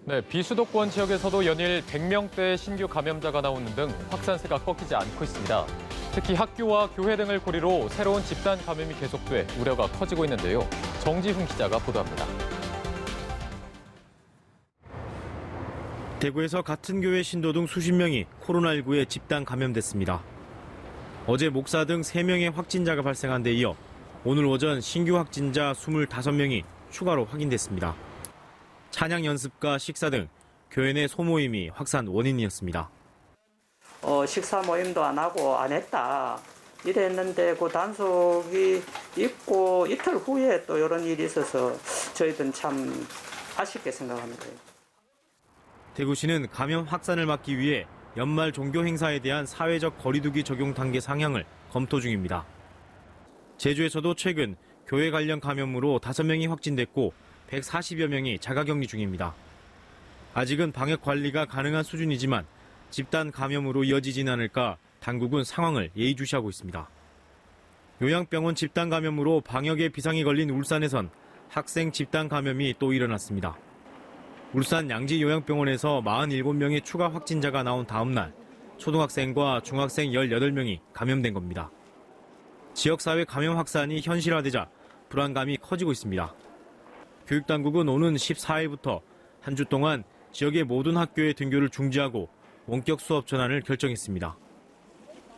네, 비수도권 지역에서도 연일 100명대 신규 감염자가 나오는 등 확산세가 꺾이지 않고 있습니다. 특히 학교와 교회 등을 고리로 새로운 집단 감염이 계속돼 우려가 커지고 있는데요. 정지훈 기자가 보도합니다. 대구에서 같은 교회 신도 등 수십 명이 코로나19에 집단 감염됐습니다. 어제 목사 등 3명의 확진자가 발생한 데 이어 오늘 오전 신규 확진자 25명이 추가로 확인됐습니다. 찬양 연습과 식사 등 교회 내 소모임이 확산 원인이었습니다. 식사 모임도 안 하고 안 했다. 이랬는데 그 단속이 있고 이틀 후에 또 이런 일이 있어서 저희들은 참 아쉽게 생각합니다. 대구시는 감염 확산을 막기 위해 연말 종교 행사에 대한 사회적 거리두기 적용 단계 상향을 검토 중입니다. 제주에서도 최근 교회 관련 감염으로 5명이 확진됐고 140여 명이 자가격리 중입니다. 아직은 방역 관리가 가능한 수준이지만 집단 감염으로 이어지진 않을까 당국은 상황을 예의주시하고 있습니다. 요양병원 집단 감염으로 방역에 비상이 걸린 울산에선 학생 집단 감염이 또 일어났습니다. 울산 양지요양병원에서 47명의 추가 확진자가 나온 다음 날 초등학생과 중학생 18명이 감염된 겁니다. 지역사회 감염 확산이 현실화되자 불안감이 커지고 있습니다. 교육당국은 오는 14일부터 한 주 동안 지역의 모든 학교의 등교를 중지하고 원격 수업 전환을 결정했습니다.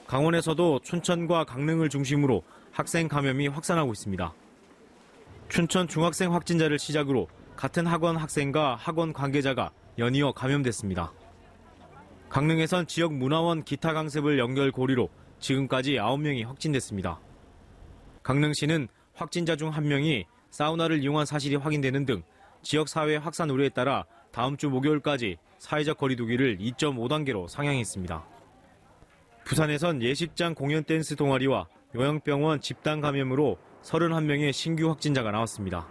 강원에서도 춘천과 강릉을 중심으로 학생 감염이 확산하고 있습니다. 춘천 중학생 확진자를 시작으로 같은 학원 학생과 학원 관계자가 연이어 감염됐습니다. 강릉에선 지역 문화원 기타 강습을 연결 고리로 지금까지 9명이 확진됐습니다. 강릉시는 확진자 중 1명이 사우나를 이용한 사실이 확인되는 등 지역사회 확산 우려에 따라 다음 주 목요일까지 사회적 거리두기를 2.5단계로 상향했습니다. 부산에선 예식장 공연 댄스 동아리와 요양병원 집단 감염으로 31명의 신규 확진자가 나왔습니다.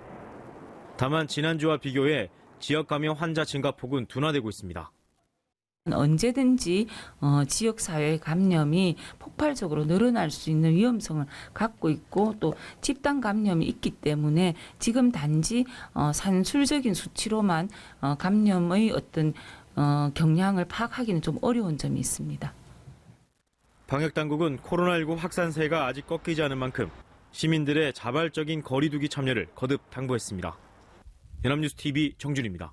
다만 지난주와 비교해 지역 감염 환자 증가폭은 둔화되고 있습니다. 언제든지 지역사회 감염이 폭발적으로 늘어날 수 있는 위험성을 갖고 있고 또 집단 감염이 있기 때문에 지금 단지 산술적인 수치로만 감염의 어떤 경향을 파악하기는 좀 어려운 점이 있습니다. 방역당국은 코로나19 확산세가 아직 꺾이지 않은 만큼 시민들의 자발적인 거리두기 참여를 거듭 당부했습니다. 연합뉴스 TV 정준입니다.